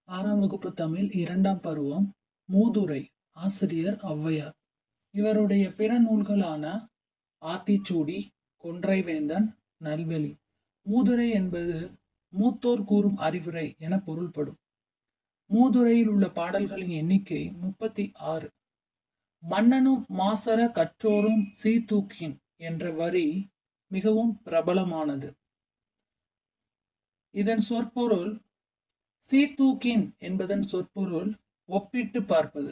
6ஆம் வகுப்பு தமிழ் 2ஆம் பருவம். மூதுரை. ஆசிரியர் ஔவையார். இவருடைய பிற நூல்களான ஆத்திச்சூடி, கொன்றைவேந்தன், நல்வெளி. மூதுரை என்பது மூத்தோர் கூறும் அறிவுரை என பொருள்படும். மூதுரையில் உள்ள பாடல்களின் எண்ணிக்கை 36. மன்னனும் மாசற கற்றோரும் சீதூக்கின் என்ற வரி மிகவும் பிரபலமானது. இதன் சொற்பொருள் சீதூக்கின் என்பதன் சொற்பொருள் ஒப்பிட்டு பார்ப்பது.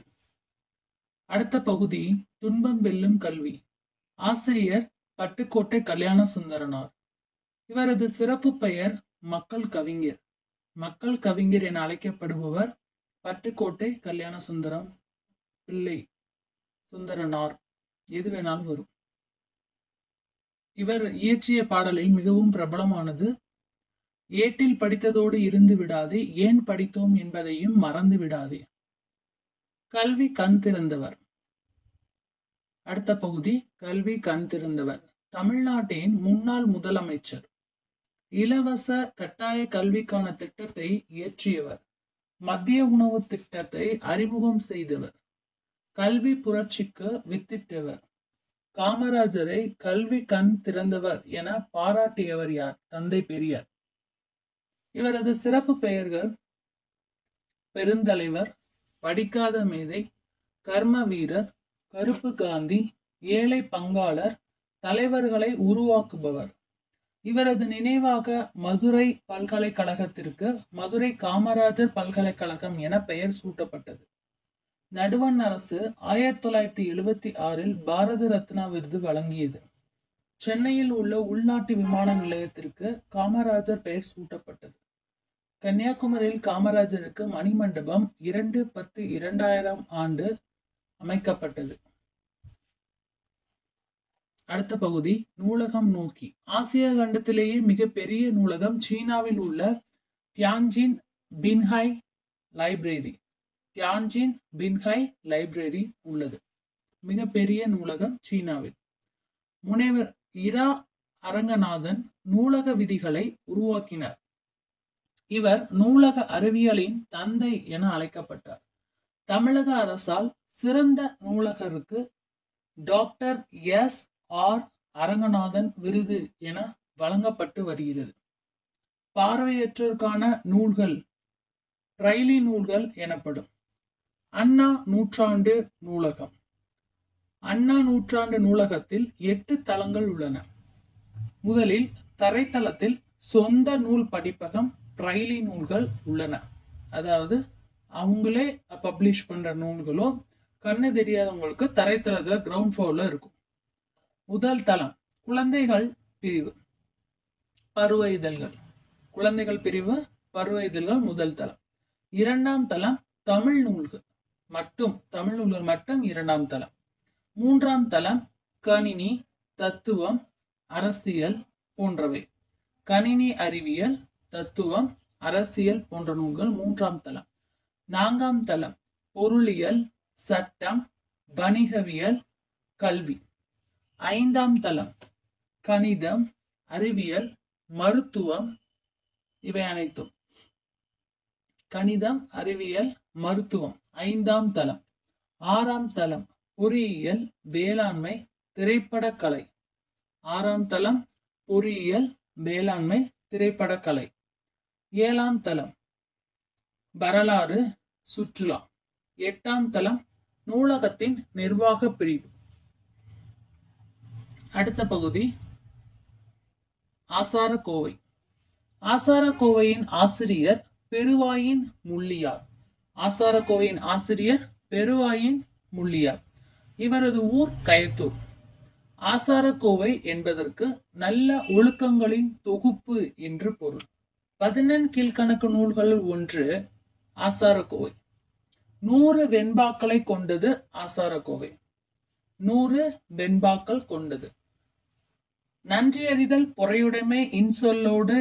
அடுத்த பகுதி துன்பம் வெல்லும் கல்வி. ஆசிரியர் பட்டுக்கோட்டை கல்யாண சுந்தரனார். இவரது சிறப்பு பெயர் மக்கள் கவிஞர். மக்கள் கவிஞர் என அழைக்கப்படுபவர் பட்டுக்கோட்டை கல்யாண சுந்தரம் பிள்ளை சுந்தரனார். எது வேணாலும் வரும். இவர் இயற்றிய பாடலில் மிகவும் பிரபலமானது ஏட்டில் படித்ததோடு இருந்து விடாதே, ஏன் படித்தோம் என்பதையும் மறந்து விடாதே. கல்வி கண் திறந்தவர். அடுத்த பகுதி கல்வி கண் திறந்தவர். தமிழ்நாட்டின் முன்னாள் முதலமைச்சர். இலவச கட்டாய கல்விக்கான திட்டத்தை இயற்றியவர். மத்திய உணவு திட்டத்தை அறிமுகம் செய்தவர். கல்வி புரட்சிக்கு வித்திட்டவர். காமராஜரை கல்வி கண் திறந்தவர் என பாராட்டியவர் யார்? தந்தை பெரியார். இவரது சிறப்பு பெயர்கள் பெருந்தலைவர், படிக்காத மேதை, கர்ம வீரர், கருப்பு காந்தி, ஏழை பங்காளர், தலைவர்களை உருவாக்குபவர். இவரது நினைவாக மதுரை பல்கலைக்கழகத்திற்கு மதுரை காமராஜர் பல்கலைக்கழகம் என பெயர் சூட்டப்பட்டது. நடுவண் அரசு 1976 பாரத ரத்னா விருது வழங்கியது. சென்னையில் உள்ள உள்நாட்டு விமான நிலையத்திற்கு காமராஜர் பெயர் சூட்டப்பட்டது. கன்னியாகுமரியில் காமராஜருக்கு மணிமண்டபம் 2/10/2000 அமைக்கப்பட்டது. அடுத்த பகுதி நூலகம் நோக்கி. ஆசிய கண்டத்திலேயே மிக பெரிய நூலகம் சீனாவில் உள்ள தியான்ஜின் பின்ஹாய் லைப்ரரி. தியான்ஜின் பின்ஹாய் லைப்ரரி உள்ளது. மிக பெரிய நூலகம் சீனாவில். முனைவர் இரா அரங்கநாதன் நூலக விதிகளை உருவாக்கினார். இவர் நூலக அறிவியலின் தந்தை என அழைக்கப்பட்டார். தமிழக அரசால் சிறந்த நூலகருக்கு டாக்டர் S.R. அரங்கநாதன் விருது என வழங்கப்பட்டு வருகிறது. பார்வையற்றோருக்கான நூல்கள் பிரெய்லி நூல்கள் எனப்படும். அண்ணா நூற்றாண்டு நூலகம். அண்ணா நூற்றாண்டு நூலகத்தில் 8 தளங்கள் உள்ளன. முதலில் தரைத்தளத்தில் சொந்த நூல் படிப்பகம் பிரெய்லி நூல்கள் உள்ளன. அதாவது அவங்களே பப்ளிஷ் பண்ற நூல்களோ கண்ணு தெரியாதவங்களுக்கு தரைத்தளத்துல கிரவுண்ட் ஃப்ளோர்ல இருக்கும். முதல் தளம் குழந்தைகள் பிரிவு, பருவ இதழ்கள். குழந்தைகள் பிரிவு, பருவ இதழ்கள் முதல் தளம். 2ஆம் தளம் தமிழ் நூல்கள் மட்டும் 2ஆம் தளம். 3ஆம் தளம் கணினி, தத்துவம், அரசியல் போன்றவை. கணினி அறிவியல், தத்துவம், அரசியல் போன்ற நூல்கள் 3ஆம் தளம். 4ஆம் தளம் பொருளியல், சட்டம், வணிகவியல், கல்வி. 5ஆம் தளம் கணிதம், அறிவியல், மருத்துவம். இவை அனைத்தும் கணிதம், அறிவியல், மருத்துவம் 5ஆம் தளம். 6ஆம் தளம் பொறியியல், வேளாண்மை, திரைப்படக்கலை. 6ஆம் தளம் பொறியியல், வேளாண்மை, திரைப்படக்கலை. 7ஆம் தளம் வரலாறு, சுற்றுலா. 8ஆம் தளம் நூலகத்தின் நிர்வாக பிரிவு. அடுத்த பகுதி ஆசாரக்கோவை. ஆசாரக்கோவையின் ஆசிரியர் பெருவாயின் முள்ளியார். ஆசாரக்கோவையின் ஆசிரியர் பெருவாயின் முள்ளியார். இவரது ஊர் கயத்தூர். ஆசாரக்கோவை என்பதற்கு நல்ல ஒழுக்கங்களின் தொகுப்பு என்று பொருள். 14 கீழ்கணக்கு நூல்களில் ஒன்று ஆசாரக்கோவை. 100 வெண்பாக்களை கொண்டது ஆசாரக்கோவை. 100 வெண்பாக்கள் கொண்டது. நன்றியறிதல் பொறையுடைமை இன்சொல்லோடு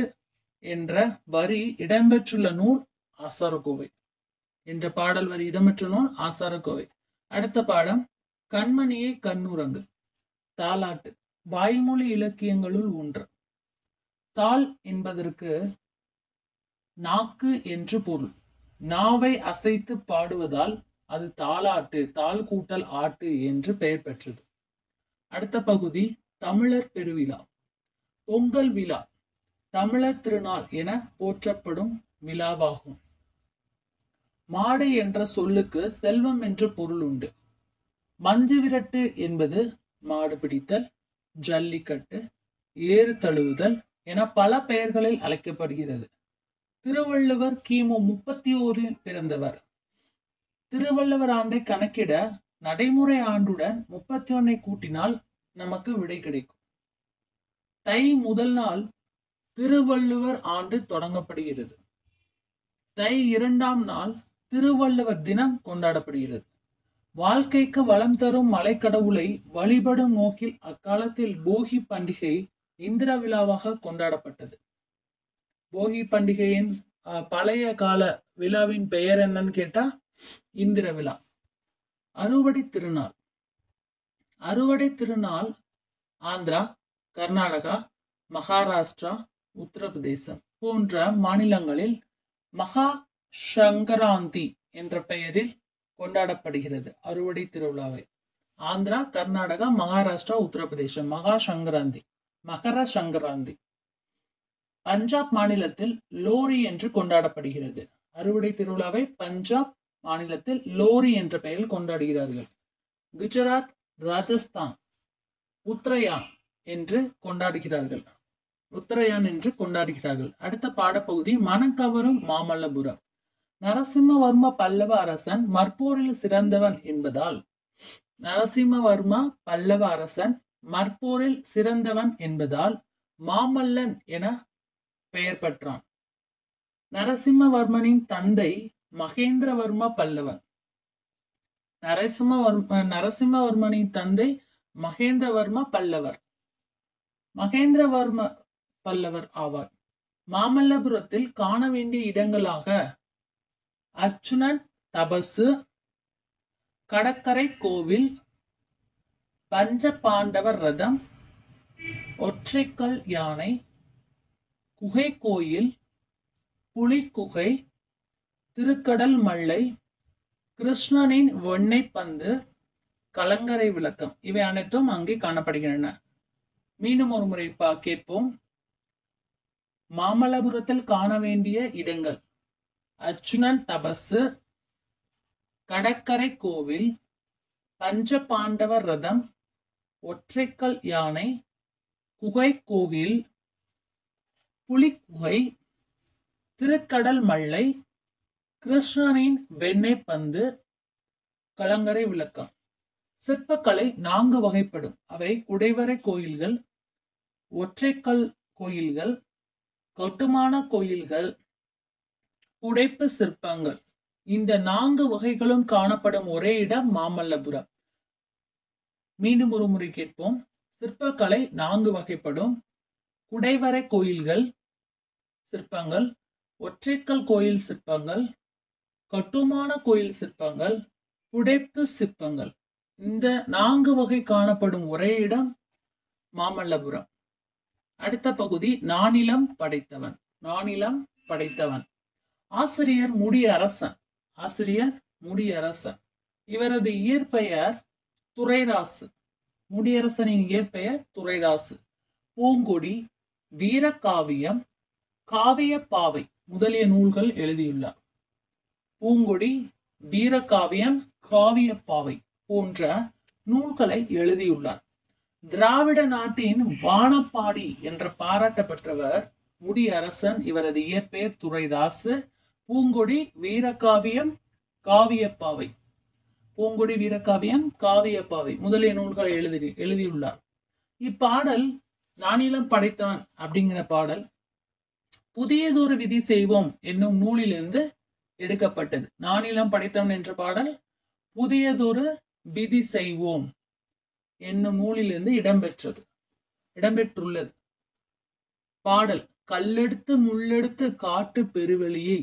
என்ற வரி இடம்பெற்றுள்ள நூல் ஆசாரக்கோவை என்ற பாடல் வரி இடம்பெற்ற நூல் ஆசாரக்கோவை. அடுத்த பாடம் கண்மணியை கண்ணுறங்கு. தாலாட்டு வாய்மொழி இலக்கியங்களுள் ஒன்று. தாள் என்பதற்கு நாக்கு என்று பொருள். நாவை அசைத்து பாடுவதால் அது தாலாட்டு, தாள் கூட்டல் ஆட்டு என்று பெயர் பெற்றது. அடுத்த பகுதி தமிழர் பெருவிழா. பொங்கல் விழா தமிழர் திருநாள் என போற்றப்படும் விழாவாகும். மாடு என்ற சொல்லுக்கு செல்வம் என்று பொருள் உண்டு. மஞ்சு விரட்டு என்பது மாடு பிடித்தல், ஜல்லிக்கட்டு, ஏறு தழுவுதல் என பல பெயர்களில் அழைக்கப்படுகிறது. திருவள்ளுவர் கிமு 31 பிறந்தவர். திருவள்ளுவர் ஆண்டை கணக்கிட நடைமுறை ஆண்டுடன் 31 கூட்டினால் நமக்கு விடை கிடைக்கும். தை முதல் நாள் திருவள்ளுவர் ஆண்டு தொடங்கப்படுகிறது. தை 2ஆம் நாள் திருவள்ளுவர் தினம் கொண்டாடப்படுகிறது. வாழ்க்கைக்கு வளம் தரும் மலைக்கடவுளை வழிபடும் நோக்கில் அக்காலத்தில் போகி பண்டிகை இந்திர விழாவாக கொண்டாடப்பட்டது. போகி பண்டிகையின் பழைய கால விழாவின் பெயர் என்னன்னு கேட்டா இந்திர விழா. அறுவடை திருநாள். அறுவடை திருநாள் ஆந்திரா, கர்நாடகா, மகாராஷ்டிரா, உத்தரப்பிரதேசம் போன்ற மாநிலங்களில் மகா சங்கராந்தி என்ற பெயரில் கொண்டாடப்படுகிறது. அறுவடை திருவிழாவை ஆந்திரா, கர்நாடகா, மகாராஷ்டிரா, உத்தரப்பிரதேசம் மகா சங்கராந்தி, மகர சங்கராந்தி. பஞ்சாப் மாநிலத்தில் லோரி என்று கொண்டாடப்படுகிறது. அறுவடை திருவிழாவை பஞ்சாப் மாநிலத்தில் லோரி என்ற பெயரில் கொண்டாடுகிறார்கள். குஜராத், ராஜஸ்தான் உத்தரயான் என்று கொண்டாடுகிறார்கள். அடுத்த பாடப்பகுதி மனக்கவரும் மாமல்லபுரம். நரசிம்மவர்ம பல்லவ அரசன் மற்போரில் சிறந்தவன் என்பதால் மாமல்லன் என பெயர் பெற்றான். நரசிம்மவர்மனின் தந்தை மகேந்திரவர்ம பல்லவன். நரசிம்மவர்மனின் தந்தை மகேந்திரவர்ம பல்லவர் ஆவார். மாமல்லபுரத்தில் காண வேண்டிய இடங்களாக அர்ச்சுனன் தபசு, கடற்கரை கோவில், பஞ்ச பாண்டவர் ரதம், ஒற்றைக்கல் யானை, குகை கோயில், புலிக்குகை, திருக்கடல் மல்லை, கிருஷ்ணனின் வெண்ணெய் பந்து, கலங்கரை விளக்கம் இவை அனைத்தும் அங்கே காணப்படுகின்றன. மீண்டும் ஒரு முறை கேட்போம். மாமல்லபுரத்தில் காண வேண்டிய இடங்கள்: அர்ச்சுனன் தபசு, கடற்கரை கோவில், பஞ்ச பாண்டவர் ரதம், ஒற்றைக்கல் யானை, குகை கோவில், புலிக்குகை, திருக்கடல் மல்லை, கிருஷ்ணனின் வெண்ணெய் பந்து, கலங்கரை விளக்கம். சிற்பக்கலை 4 வகைப்படும். அவை குடைவரை கோயில்கள், ஒற்றைக்கல் கோயில்கள், கட்டுமான கோயில்கள், புடைப்பு சிற்பங்கள். இந்த 4 வகைகளும் காணப்படும் ஒரே இடம் மாமல்லபுரம். மீண்டும் ஒரு முறை கேட்போம். சிற்பக்கலை 4 வகைப்படும். குடைவரை கோயில்கள் சிற்பங்கள், ஒற்றைக்கல் கோயில் சிற்பங்கள், கட்டுமான கோயில் சிற்பங்கள், புடைப்பு சிற்பங்கள். இந்த 4 வகை காணப்படும் ஒரே இடம் மாமல்லபுரம். அடுத்த பகுதி நானிலம் படைத்தவன். ஆசிரியர் முடியரசன். இவரது இயற்பெயர் துரைராசு. முடியரசனின் இயற்பெயர் துரைராசு. பூங்கொடி, வீரகாவியம், காவியப்பாவை முதலிய நூல்கள் எழுதியுள்ளார். பூங்கொடி, வீரகாவியம், காவியப்பாவை போன்ற நூல்களை எழுதியுள்ளார். திராவிட நாட்டின் வானப்பாடி என்ற பாராட்ட பெற்றவர் முடியரசன். இவரது இயற்பெயர் துரைராசு. பூங்கொடி, வீரகாவியம், காவியப்பாவை முதலிய நூல்களை எழுதியுள்ளார். இப்பாடல் நானிலம் படைத்தவன் அப்படிங்கிற பாடல் புதியதொரு விதி செய்வோம் என்னும் நூலிலிருந்து எடுக்கப்பட்டது. நானிலம் படைத்தவன் என்ற பாடல் புதியதொரு விதி செய்வோம் என்னும் நூலிலிருந்து இடம்பெற்றுள்ளது. பாடல் கல்லெடுத்து முள்ளெடுத்து காட்டு பெருவெளியை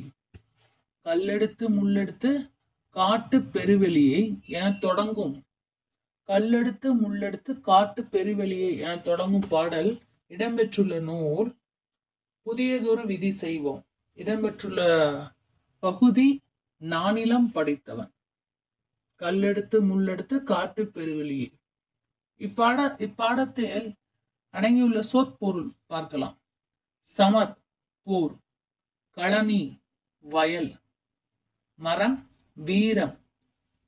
என தொடங்கும் பாடல் இடம்பெற்றுள்ள நூல் புதியதொரு விதி செய்வோம். இடம்பெற்றுள்ள பகுதி நானிலம் படைத்தவன். கல்லெடுத்து முள்ளெடுத்து காட்டு பெருவெளியே. இப்பாடத்தில் அடங்கியுள்ள சொற்பொருள் பார்க்கலாம். சமர் போர், களனி வயல், மரம் வீரம்,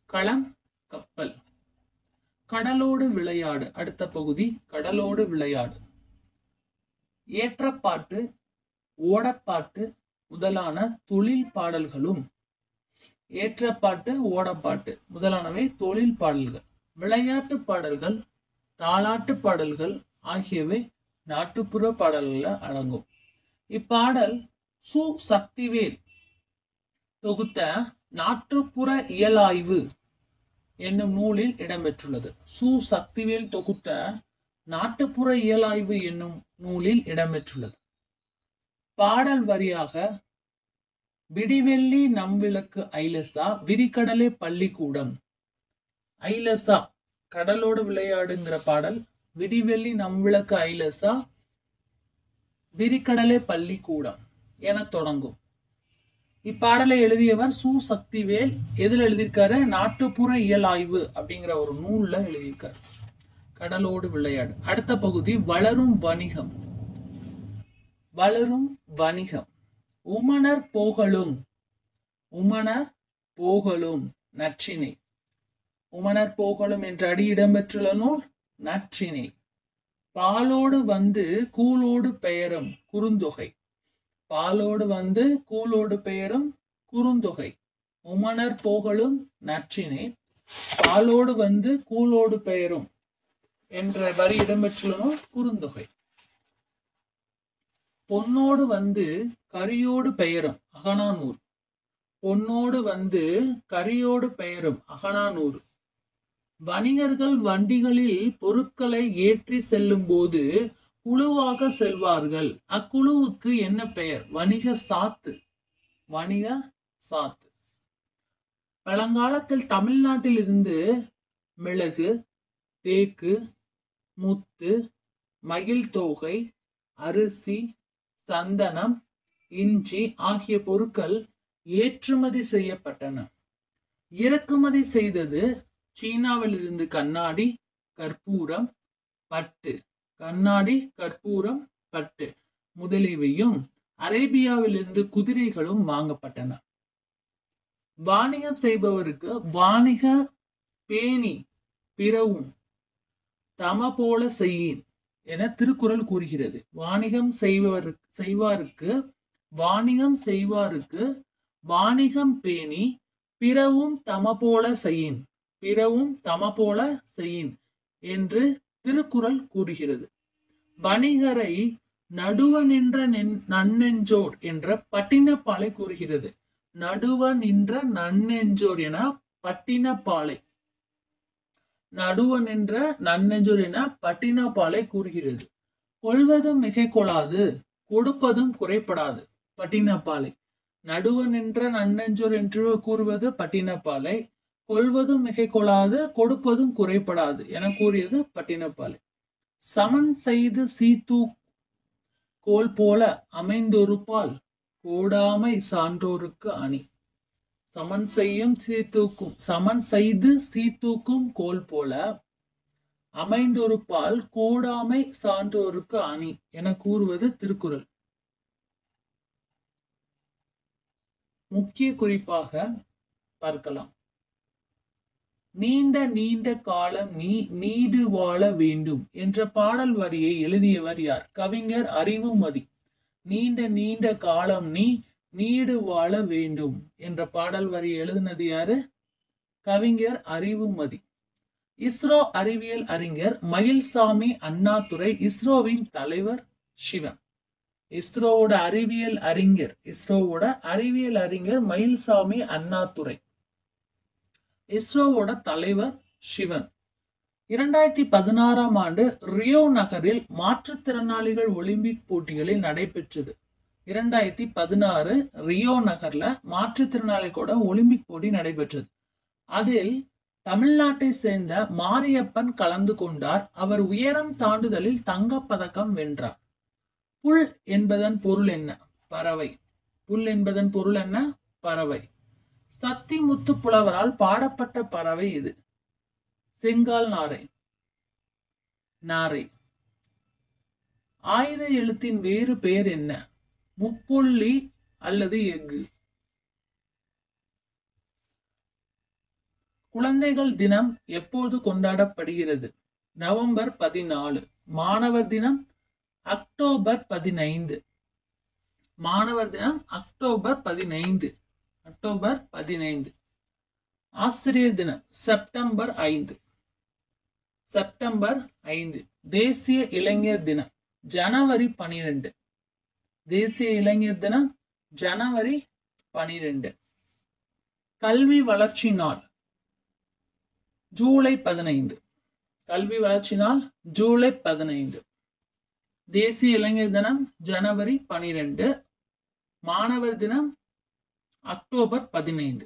களம் கப்பல். கடலோடு விளையாடு. அடுத்த பகுதி கடலோடு விளையாடு. ஏற்றப்பாட்டு, ஓடப்பாட்டு முதலான தொழில் பாடல்களும், ஏற்றப்பாட்டு ஓடப்பாட்டு முதலானவை தொழில் பாடல்கள். விளையாட்டு பாடல்கள், தாலாட்டு பாடல்கள் ஆகியவை நாட்டுப்புற பாடல்கள் அடங்கும். இப்பாடல் சு. சக்திவேல் தொகுத்த நாட்டுப்புற இயலாய்வு என்னும் நூலில் இடம்பெற்றுள்ளது. சு. சக்திவேல் தொகுத்த நாட்டுப்புற இயலாய்வு என்னும் நூலில் இடம்பெற்றுள்ளது. பாடல் வரியாக விடிவெள்ளி நம்விளக்கு ஐலசா, விரிகடலே பள்ளிக்கூடம். ஐலசா கடலோடு விளையாடுங்கிற பாடல். விடிவெள்ளி நம்விளக்கு ஐலசா, விரிகடலே பள்ளிக்கூடம் என தொடங்கும். இப்பாடலை எழுதியவர் சு. சக்திவேல். எதில் எழுதியிருக்காரு? நாட்டுப்புற இயலாய்வு அப்படிங்கிற ஒரு நூல்ல எழுதியிருக்காரு. கடலோடு விளையாடு. அடுத்த பகுதி வளரும் வணிகம். வளரும் வணிகம். உமணர் போகலும், உமணர் போகலும் நற்றிணை. உமணர் போகலும் என்ற அடி இடம்பெற்றுள்ள நூல் நற்றிணை. பாலோடு வந்து கூலோடு பெயரும் குறுந்தொகை. பாலோடு வந்து கூலோடு பெயரும் குறுந்தொகை. உமணர் போகலும் நற்றிணை. பாலோடு வந்து கூலோடு பெயரும் என்ற வரி இடம்பெற்றுள்ள நூல் குறுந்தொகை. பொன்னோடு வந்து கரியோடு பெயரும் அகனானூர். பொன்னோடு வந்து கரியோடு பெயரும் அகனானூர். வணிகர்கள் வண்டிகளில் பொருட்களை ஏற்றி செல்லும் போது குழுவாக செல்வார்கள். அக்குழுவுக்கு என்ன பெயர்? வணிக சாத்து. வணிக சாத்து. பழங்காலத்தில் தமிழ்நாட்டில் இருந்து மிளகு, தேக்கு, முத்து, மகிழ் தோகை, அரிசி, சந்தனம், இஞ்சி ஆகிய பொருட்கள் ஏற்றுமதி செய்யப்பட்டன. இறக்குமதி செய்தது சீனாவில் இருந்து கண்ணாடி, கற்பூரம், பட்டு. கண்ணாடி, கற்பூரம், பட்டு முதலியவையும் அரேபியாவில் இருந்து குதிரைகளும் வாங்கப்பட்டன. வாணிகம் செய்பவருக்கு வாணிக பேணி பிறவும் தம போல செய்யின் என திருக்குறள் கூறுகிறது. வாணிகம் செய்வாருக்கு வாணிகம் பேணி பிறவும் தம போல செய்யின், பிறவும் தம போல செய்யின் என்று திருக்குறள் கூறுகிறது. வணிகரை நடுவ நின்ற நன்னெஞ்சோர் என்ற பட்டினப்பாலை கூறுகிறது. நடுவ நின்ற நன்னெஞ்சோர் என பட்டினப்பாலை, நடுவ நின்ற நன்னெஞ்சோர் என பட்டினப்பாலை கூறுகிறது. கொள்வதும் மிகை கொள்ளாது, கொடுப்பதும் குறைப்படாது. பட்டினப்பாலை. நடுவ நின்ற நன்னெஞ்சோர் என்று கூறுவது பட்டினப்பாலை. கொள்வதும் மிகை கொள்ளாது, கொடுப்பதும் குறைப்படாது என கூறியது பட்டினப்பாலை. சமன் செய்து சீத்து கோல் போல அமைந்தொருபால் கோடாமை சான்றோருக்கு அணி. சமன் செய்து சீத்தூக்கும் கோல் போல அமைந்தொருபால் கோடாமை சான்றோருக்கு அணி என கூறுவது திருக்குறள். முக்கிய குறிப்பாக பார்க்கலாம். நீண்ட நீண்ட காலம் நீ நீடு வாழ வேண்டும் என்ற பாடல் வரியை எழுதியவர் யார்? கவிஞர் அறிவுமதி. நீண்ட நீண்ட காலம் நீ நீடு வாழ வேண்டும் என்ற பாடல் வரி எழுதினது யாரு? கவிஞர் அறிவுமதி. இஸ்ரோ அறிவியல் அறிஞர் மயில்சாமி அண்ணாதுரை. இஸ்ரோவின் தலைவர் சிவன். இஸ்ரோவோட அறிவியல் அறிஞர் மயில்சாமி அண்ணாதுரை. இஸ்ரோவோட தலைவர் சிவன். 2016 ஆண்டு ரியோ நகரில் மாற்றுத்திறனாளிகள் ஒலிம்பிக் போட்டிகளில் நடைபெற்றது. 2016 ரியோ நகர்ல மாற்றுத்திறனாளிகளோட ஒலிம்பிக் போட்டி நடைபெற்றது. அதில் தமிழ்நாட்டை சேர்ந்த மாரியப்பன் கலந்து கொண்டார். அவர் உயரம் தாண்டுதலில் தங்கப்பதக்கம் வென்றார். புல் என்பதன் பொருள் என்ன? பறவை. புல் என்பதன் பொருள் என்ன? பறவை. சத்திமுத்து புலவரால் பாடப்பட்ட பறவை இது. செங்கால் நாரை. நாரை. ஆயுத எழுத்தின் வேறு பெயர் என்ன? முப்புள்ளி அல்லது எஃகு. குழந்தைகள் தினம் எப்போது கொண்டாடப்படுகிறது? நவம்பர் 14. மாணவர் தினம் அக்டோபர் 15. மாணவர் தினம் அக்டோபர் 15. அக்டோபர் 15. ஆசிரியர் தினம் செப்டம்பர் 5. செப்டம்பர் 5. தேசிய இளைஞர் தினம் ஜனவரி 12. தேசிய இளைஞர் தினம் ஜனவரி 12. கல்வி வளர்ச்சி நாள் ஜூலை 15. கல்வி வளர்ச்சி நாள் ஜூலை 15. தேசிய இளைஞர் தினம் ஜனவரி 12. மாணவர் தினம் அக்டோபர் 15.